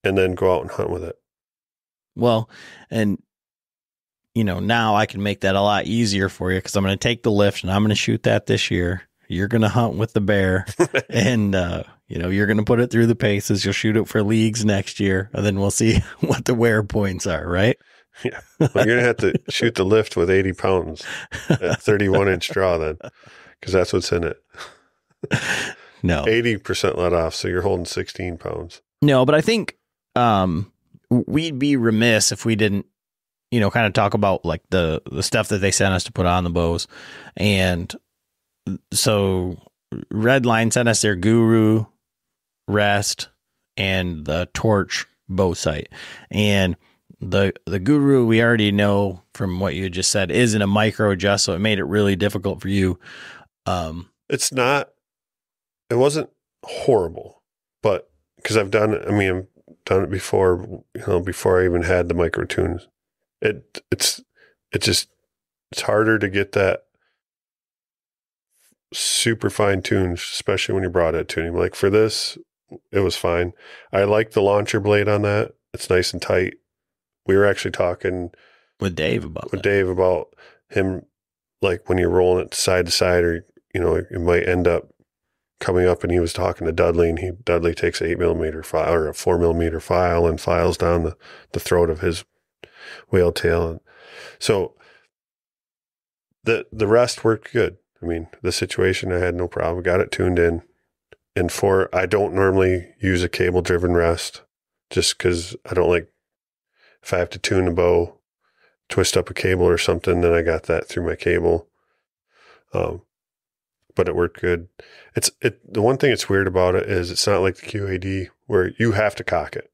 and then go out and hunt with it. Well, and you know, now I can make that a lot easier for you because I'm going to take the lift and I'm going to shoot that this year. You're going to hunt with the Bear and, you know, you're going to put it through the paces. You'll shoot it for leagues next year and then we'll see what the wear points are. Right. Yeah. Well, you're going to have to shoot the lift with 80 pounds at 31-inch draw then, because that's what's in it. No, 80% let off. So you're holding 16 pounds. No, but I think, we'd be remiss if we didn't, you know, kind of talk about like the stuff that they sent us to put on the bows. And so Redline sent us their Guru rest and the Torch bow sight. And the Guru, we already know from what you just said, isn't a micro adjust. So it made it really difficult for you. It's not, it wasn't horrible, but because I've done it before, you know, before I even had the micro tunes. It's harder to get that super fine tuned, especially when you broadhead tuning. Like for this, it was fine. I like the launcher blade on that. It's nice and tight. We were actually talking with Dave about him, like when you're rolling it side to side, or you know, it might end up coming up. And he was talking to Dudley, and Dudley takes 8mm file or a 4mm file and files down the throat of his whale tail. And so the rest worked good. I mean, the situation, I had no problem. Got it tuned in. And I don't normally use a cable driven rest just because I don't like, if I have to tune a bow, twist up a cable or something, then I got that through my cable. But it worked good. The one thing that's weird about it is it's not like the QAD where you have to cock it.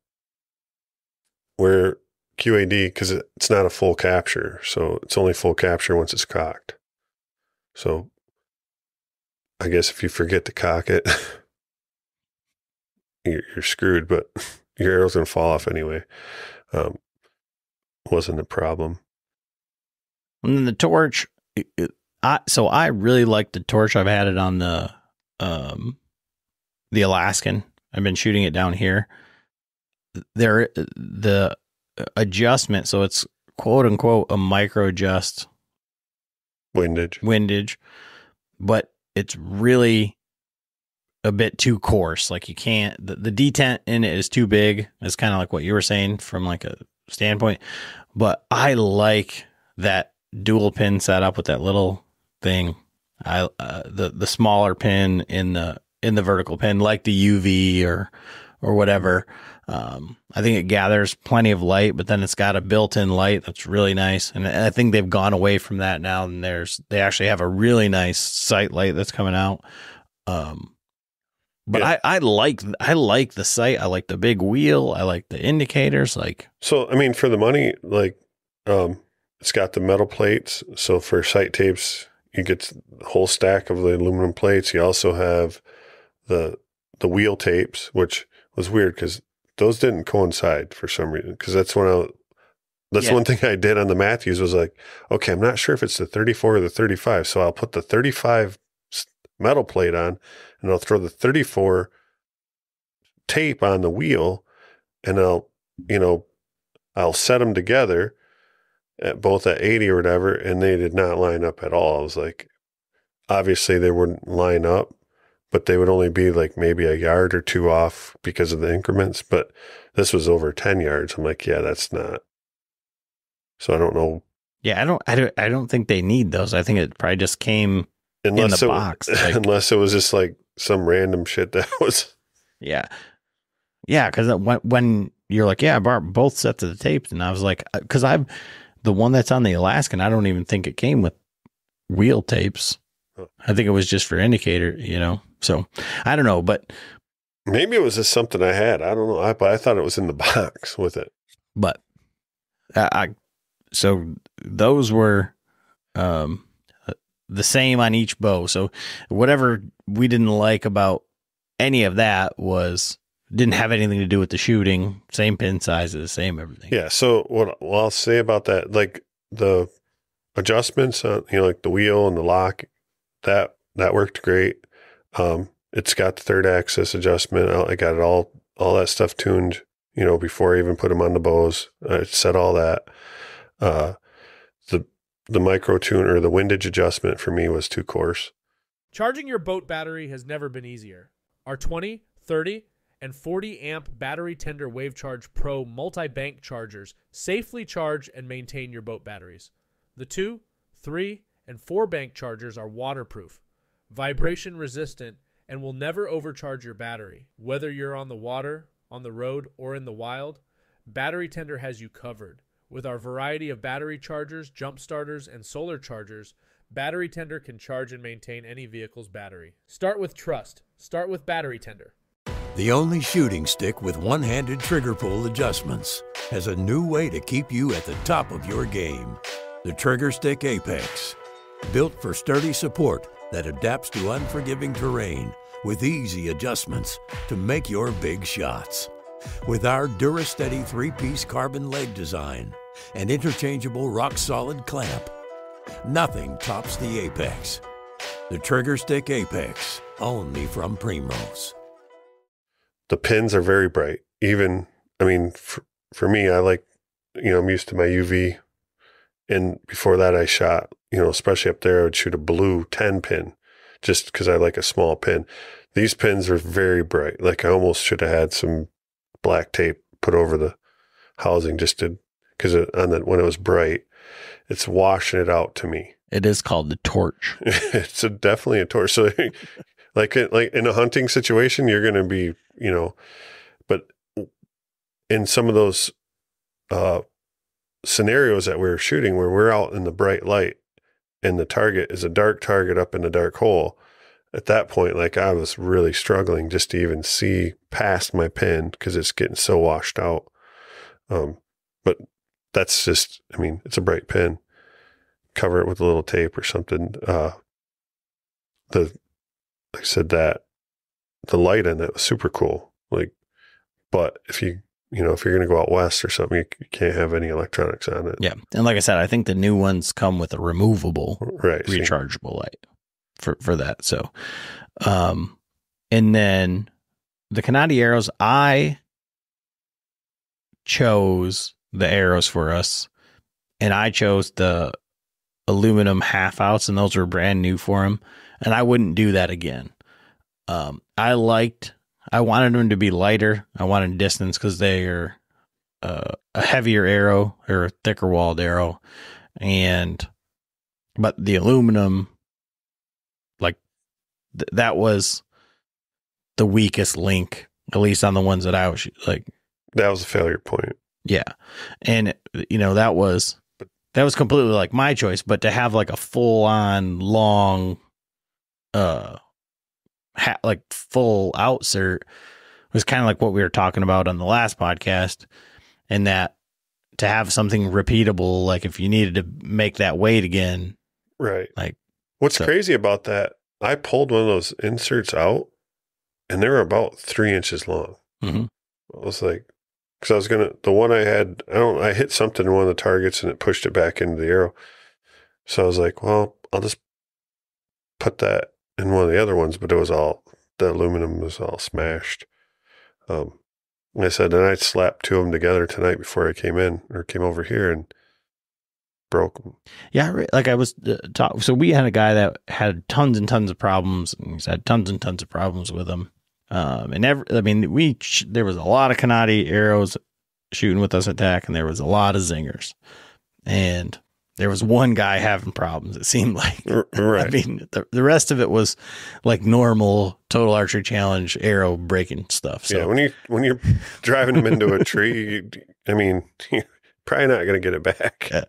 Where QAD, because it's not a full capture, so it's only full capture once it's cocked. So I guess if you forget to cock it, you're screwed, but your arrow's going to fall off anyway. Wasn't a problem. And then the Torch, so I really like the Torch. I've had it on the Alaskan. I've been shooting it down here. The adjustment, so it's quote unquote a micro adjust windage, but it's really a bit too coarse. Like you can't, the detent in it is too big. It's kind of like what you were saying from like a standpoint, but I like that dual pin setup with that little thing. The smaller pin in the vertical pin, like the UV or whatever. I think it gathers plenty of light, but then it's got a built-in light that's really nice. And I think they've gone away from that now. And they actually have a really nice sight light that's coming out. But yeah. I like the sight. I like the big wheel. I like the indicators. Like, so, I mean, for the money, like, it's got the metal plates. So for sight tapes, you get the whole stack of the aluminum plates. You also have the wheel tapes, which was weird because those didn't coincide for some reason. Because that's one thing I did on the Mathews was like, okay, I'm not sure if it's the 34 or the 35, so I'll put the 35 metal plate on, and I'll throw the 34 tape on the wheel, and I'll set them together at both at 80 or whatever, and they did not line up at all. I was like, obviously they wouldn't line up, but they would only be like maybe a yard or two off because of the increments. But this was over 10 yards. I'm like, yeah, that's not. So I don't know. Yeah, I don't think they need those. I think it probably just came in the box. Like, unless it was just like some random shit that was. Yeah. Yeah, because when you're like, yeah, I bought both sets of the tapes, and I was like, because the one that's on the Alaskan, I don't even think it came with wheel tapes. I think it was just for indicator, So I don't know, but maybe it was just something I had. I don't know. I thought it was in the box with it. But so those were the same on each bow. So whatever we didn't like about any of that didn't have anything to do with the shooting. Same pin sizes, same everything. Yeah. So what I'll say about that, like the adjustments on, like the wheel and the lock, that worked great. It's got the third axis adjustment. I got it all that stuff tuned, before I even put them on the bows. I set all that. The micro tune or the windage adjustment for me was too coarse. Charging your boat battery has never been easier. Our 20, 30, and 40 amp battery tender Wave Charge Pro multi-bank chargers safely charge and maintain your boat batteries. The 2, 3, and 4 bank chargers are waterproof, vibration resistant, and will never overcharge your battery. Whether you're on the water, on the road, or in the wild, Battery Tender has you covered. With our variety of battery chargers, jump starters, and solar chargers, Battery Tender can charge and maintain any vehicle's battery. Start with trust. Start with Battery Tender. The only shooting stick with one-handed trigger pull adjustments has a new way to keep you at the top of your game. The Trigger Stick Apex. Built for sturdy support that adapts to unforgiving terrain with easy adjustments to make your big shots. With our DuraSteady 3-piece carbon leg design and interchangeable rock-solid clamp, nothing tops the Apex. The Trigger Stick Apex, only from Primrose. The pins are very bright. Even, for me, I like, I'm used to my UV. And before that I shot, especially up there, I would shoot a blue 10 pin just because I like a small pin. These pins are very bright. Like I almost should have had some black tape put over the housing just because when it was bright, it's washing it out to me. It is called the torch. It's definitely a torch. So like in a hunting situation, you're going to be, but in some of those scenarios that we were shooting where we're out in the bright light and the target is a dark target up in a dark hole, at that point, like I was really struggling just to even see past my pin because it's getting so washed out. But that's just, it's a bright pin. Cover it with a little tape or something. Like I said, that the light in it was super cool. Like, but if you're going to go out west or something, you can't have any electronics on it. Yeah. And like I said, I think the new ones come with a removable, rechargeable light for that. So, and then the Canati arrows, I chose the arrows for us, and I chose the aluminum half outs, and those were brand new for him. And I wouldn't do that again. I wanted them to be lighter. I wanted distance because they are a heavier arrow or a thicker walled arrow. But the aluminum, that was the weakest link, at least on the ones that I was like. That was a failure point. Yeah. And, that was completely like my choice, but to have like a full on long, full outsert was kind of like what we were talking about on the last podcast, and that to have something repeatable, like if you needed to make that weight again, right? Like What's crazy about that, I pulled one of those inserts out and they were about 3 inches long. Mm-hmm. I was like, because I was going to, the one I had, I hit something in one of the targets and it pushed it back into the arrow. So I was like, well, I'll just put that in one of the other ones, but the aluminum was all smashed. I said, and I slapped two of them together tonight before I came over here and broke them. Yeah, like I was so we had a guy that had tons and tons of problems, and he's had tons and tons of problems with them. There was a lot of Kanadi arrows shooting with us at TAC, and there was a lot of zingers, and there was one guy having problems. It seemed like, right. I mean, the rest of it was like normal Total Archery Challenge arrow breaking stuff. So yeah, when you're driving them into a tree, you're probably not going to get it back. Yeah.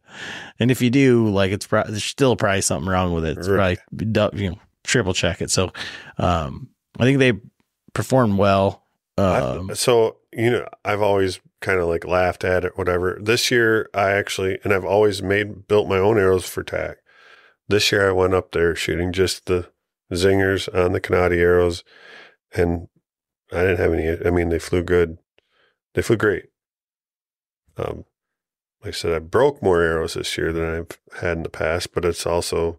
And if you do, like, there's still probably something wrong with it. It's right. Probably triple check it. So I think they performed well. I've always kind of like laughed at it, whatever. This year I've always built my own arrows for TAC. This year I went up there shooting just the zingers on the Kanadi arrows, and I didn't have any. I mean, they flew good. They flew great. Like I said, I broke more arrows this year than I've had in the past, but it's also,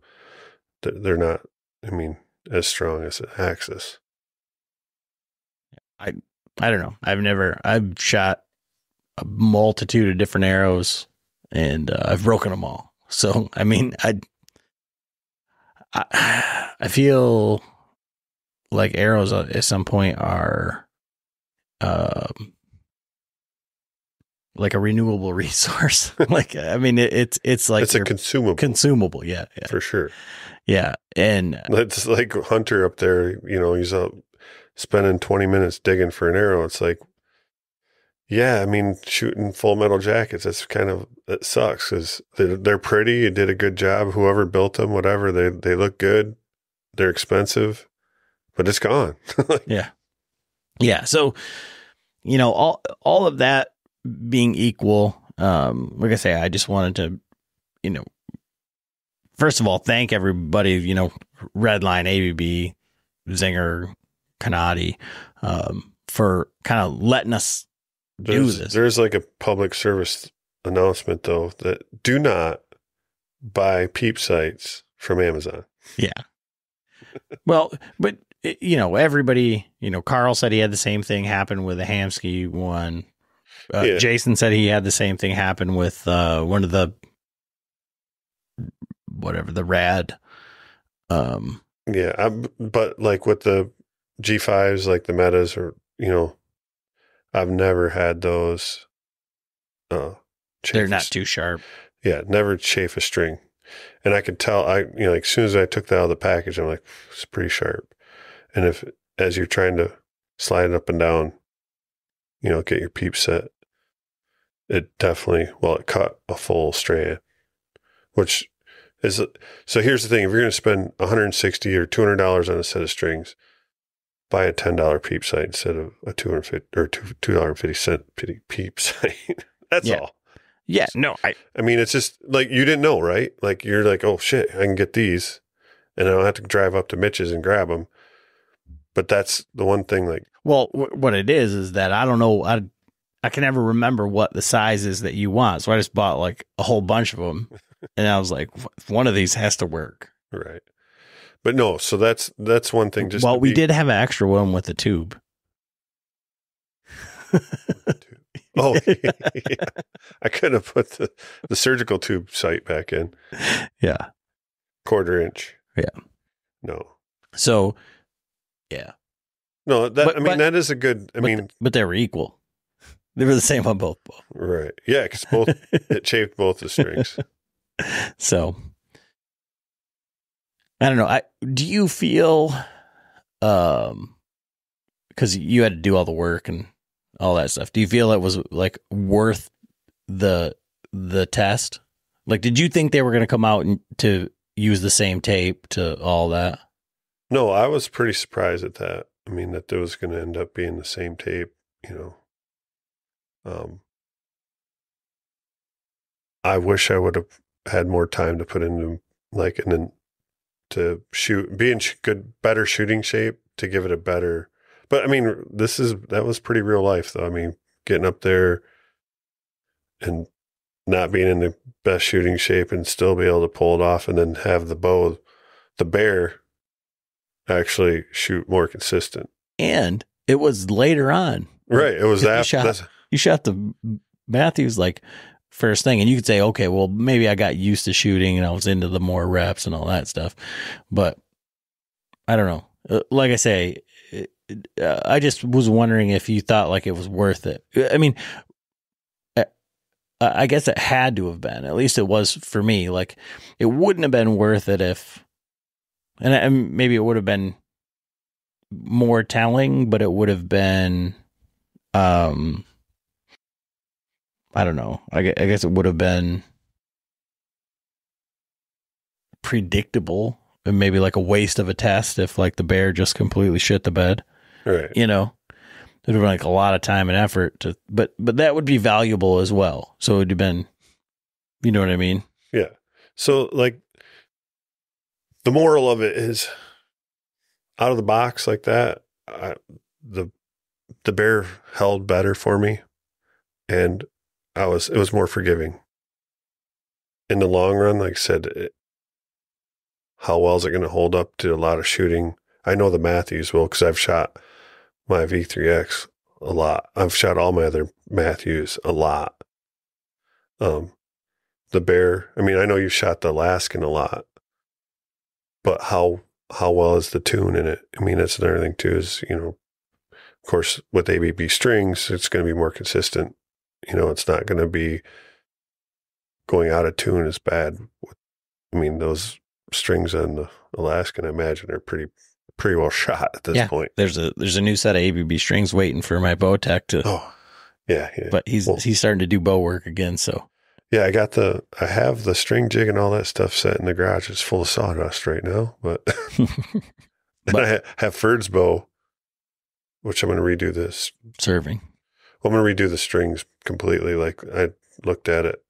they're not, as strong as an Axis. I don't know. I've shot a multitude of different arrows, and I've broken them all. So, I feel like arrows at some point are like a renewable resource. It's like it's a consumable. Yeah. For sure. Yeah. And it's like Hunter up there, he's up spending 20 minutes digging for an arrow. It's like, yeah, shooting full metal jackets, it sucks because they're pretty. You did a good job. Whoever built them, whatever, they look good. They're expensive, but it's gone. Yeah. Yeah. So, all of that being equal, like I say, I just wanted to, first of all, thank everybody, Redline, ABB, Zinger, Kanadi, for kind of letting us do this. There's like a public service announcement though, that do not buy peep sights from Amazon. Yeah. Well, but everybody, Carl said he had the same thing happen with the Hamsky one. Jason said he had the same thing happen with one of the rad. But like with the G5s, like the metas, or I've never had those. They're not too sharp. Yeah, never chafe a string, and I could tell. As soon as I took that out of the package, I'm like, it's pretty sharp. And as you're trying to slide it up and down, get your peep set, it definitely, it cut a full strand, which is, so here's the thing. If you're going to spend $160 or $200 on a set of strings, buy a $10 peep sight instead of a $2.50 or $2.50 peep sight. That's all. Yeah. No, it's just like, you didn't know, right? Like, you're like, oh shit, I can get these and I don't have to drive up to Mitch's and grab them. But that's the one thing, like, well, what it is that I don't know. I can never remember what the size is that you want. So I just bought like a whole bunch of them, and I was like, one of these has to work. Right. But no, so that's one thing. We did have an extra one with a tube. Oh, yeah. I could have put the surgical tube sight back in. Yeah. 1/4 inch. Yeah. No. So, yeah. No, that is a good, but they were equal. They were the same on both. Right. Yeah. Cause it chafed both the strings. So, I don't know. Do you feel, cause you had to do all the work and all that stuff. Do you feel it was like worth the test? Like, did you think they were going to come out and to use the same tape to all that? No, I was pretty surprised at that. That there was going to end up being the same tape, I wish I would have had more time to put into like an to shoot, be in better shooting shape to give it a better. But I mean, that was pretty real life though. I mean, getting up there and not being in the best shooting shape and still be able to pull it off, and then have the bear actually shoot more consistent. And it was later on. Right. It was after. You shot the Mathews like first thing, and you could say, okay, well, maybe I got used to shooting and I was into the more reps and all that stuff. But I don't know. Like I say, I just was wondering if you thought like it was worth it. I mean, I guess it had to have been. At least it was for me. Like, it wouldn't have been worth it if, and maybe it would have been more telling, but it would have been, I don't know. I guess it would have been predictable and maybe like a waste of a test if like the bear just completely shit the bed. Right. You know, it would have been like a lot of time and effort to, but that would be valuable as well. So it would have been, you know what I mean? Yeah. So like the moral of it is, out of the box like that, the bear held better for me, and it was more forgiving. In the long run, like I said, how well is it going to hold up to a lot of shooting? I know the Mathews will, because I've shot my V3X a lot. I've shot all my other Mathews a lot. The bear, I mean, I know you shot the Alaskan a lot, but how well is the tune in it? I mean, that's another thing too, is, you know, of course, with ABB strings, it's going to be more consistent. You know, it's not going to be going out of tune as bad. I mean, those strings on the Alaskan, I imagine, are pretty well shot at this point. There's a new set of ABB strings waiting for my bow tech to. Oh, yeah. But he's starting to do bow work again. So yeah, I have the string jig and all that stuff set in the garage. It's full of sawdust right now, but I have Ferd's bow, which I'm going to redo this serving. Well, I'm going to redo the strings completely. Like, I looked at it,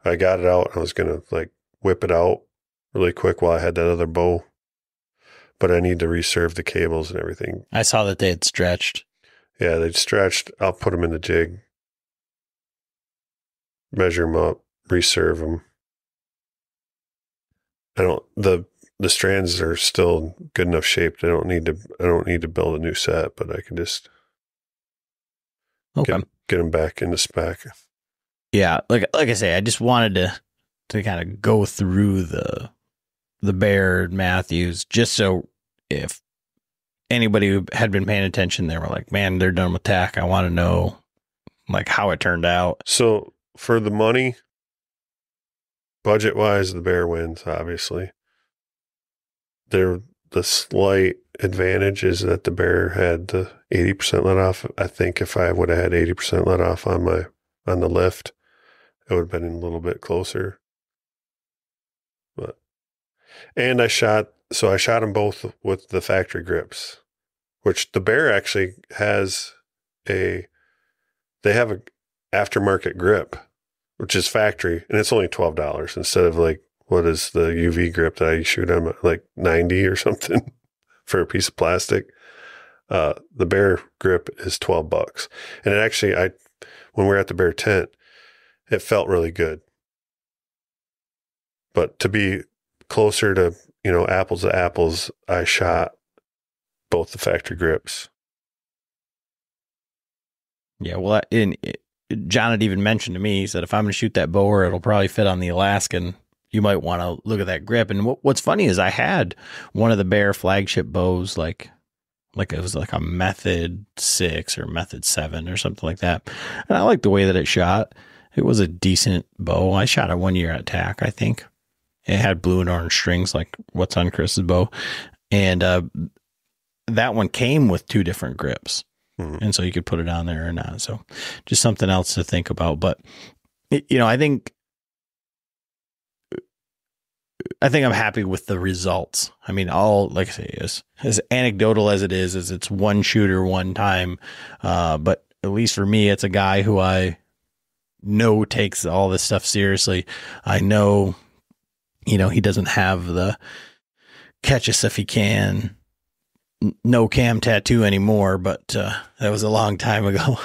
I got it out. I was going to like whip it out really quick while I had that other bow, but I need to reserve the cables and everything. I saw that they had stretched. Yeah, they'd stretched. I'll put them in the jig, measure them up, reserve them. The strands are still good enough shape. I don't need to build a new set, but I can just get them back into spec. Yeah, like I say, I just wanted to kind of go through the Bear Mathews, just so if anybody who had been paying attention, they were like, man, they're done with tack. I want to know like how it turned out. So for the money, budget wise, the Bear wins, obviously. The slight advantage is that the Bear had the 80% let off. I think if I would have had 80% let off on the lift, it would have been a little bit closer. And I shot them both with the factory grips, which the Bear actually has they have an aftermarket grip, which is factory, and it's only $12 instead of like, what is the UV grip that I shoot on, like 90 or something for a piece of plastic. The Bear grip is $12. And it actually, when we were at the Bear tent, it felt really good. But to be closer to, apples to apples, I shot both the factory grips. Yeah, well, John had even mentioned to me, he said, if I'm going to shoot that bower, it'll probably fit on the Alaskan. You might want to look at that grip. And what's funny is I had one of the Bear flagship bows, like it was like a Method 6 or Method 7 or something like that. And I liked the way that it shot. It was a decent bow. I shot it 1 year at TAC, I think. It had blue and orange strings like what's on Chris's bow. And that one came with 2 different grips. Mm-hmm. And so you could put it on there or not. So just something else to think about. But, I think I'm happy with the results. I mean, like I say, as anecdotal as it is it's one shooter, one time. But at least for me, it's a guy who I know takes all this stuff seriously. I know, he doesn't have the catch us if he can. No cam tattoo anymore, but that was a long time ago.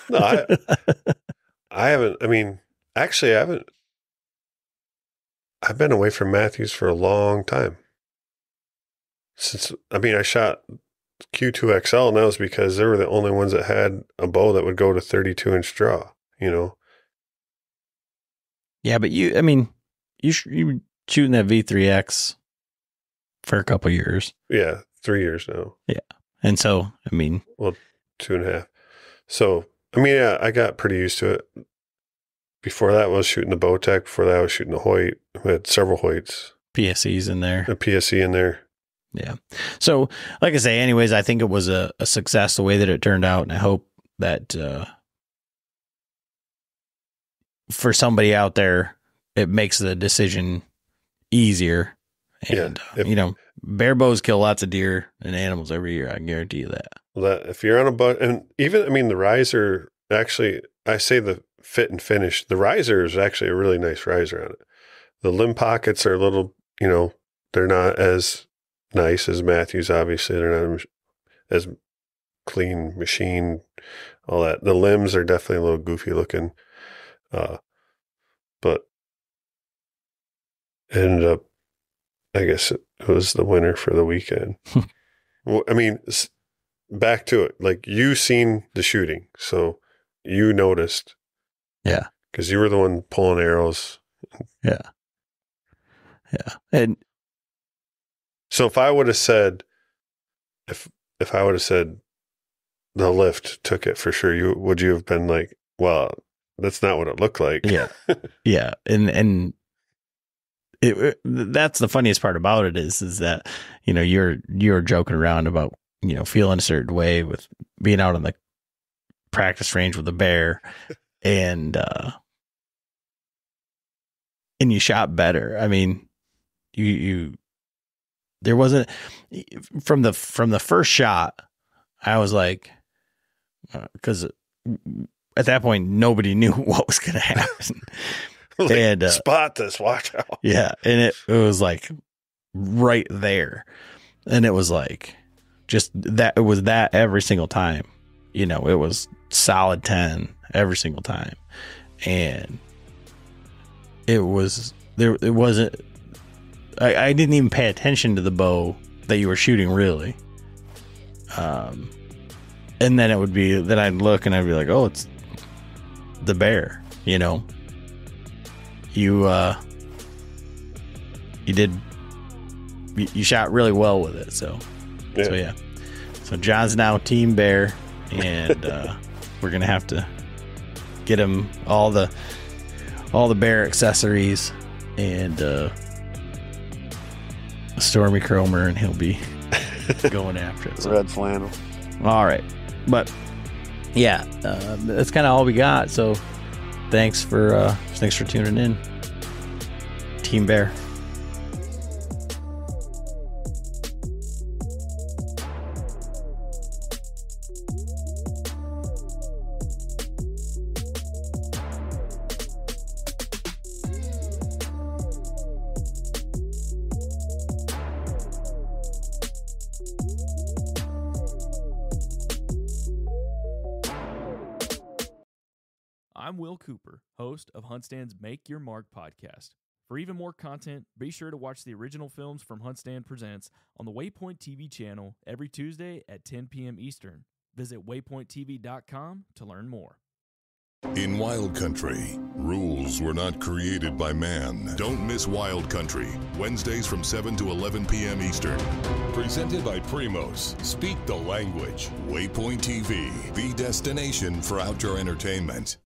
No, I haven't. I mean, actually, I haven't. I've been away from Mathews for a long time. I shot Q2 XL, and that was because they were the only ones that had a bow that would go to 32-inch draw, you know? Yeah, but you were shooting that V3X for a couple years. Yeah, 3 years now. Yeah. And so, well, 2.5. So, yeah, I got pretty used to it. Before that, I was shooting the Bowtech. Before that, I was shooting the Hoyt. We had several Hoyts. PSEs in there. A PSE in there. Yeah. So, like I say, anyways, I think it was a success the way that it turned out. And I hope that for somebody out there, it makes the decision easier. And, bear bows kill lots of deer and animals every year. I can guarantee you that. Well, if you're on a bow, and even the riser, actually, I say the fit and finish. The riser is actually a really nice riser on it. The limb pockets are a little, they're not as nice as Mathews, obviously. They're not as clean machine, all that. The limbs are definitely a little goofy looking. But it ended up, I guess it was the winner for the weekend. Well, back to it. Like, you seen the shooting, so you noticed. Yeah. Because you were the one pulling arrows. Yeah. Yeah. And so if I would have said, if I would have said the lift took it for sure, would you have been like, well, that's not what it looked like? Yeah. Yeah. And that's the funniest part about it is that, you're joking around about, feeling a certain way with being out on the practice range with a bear and you shot better. There wasn't from the first shot. I was like, because at that point nobody knew what was going to happen. And spot this, watch out. Yeah, and it was like right there, and it was like just that. It was that every single time. It was solid 10 every single time, and it was there. It wasn't. I didn't even pay attention to the bow that you were shooting, really. And then it would be that I'd look and I'd be like, oh, it's the bear, you shot really well with it. So John's now team bear, and we're going to have to get him all the bear accessories and a Stormy Chromer, and he'll be going after it. So. Red flannel. All right. But yeah, that's kind of all we got. So thanks for tuning in, Team Bear. I'm Will Cooper, host of HuntStand's Make Your Mark podcast. For even more content, be sure to watch the original films from HuntStand Presents on the Waypoint TV channel every Tuesday at 10 p.m. Eastern. Visit waypointtv.com to learn more. In Wild Country, rules were not created by man. Don't miss Wild Country, Wednesdays from 7 to 11 p.m. Eastern. Presented by Primos. Speak the language. Waypoint TV, the destination for outdoor entertainment.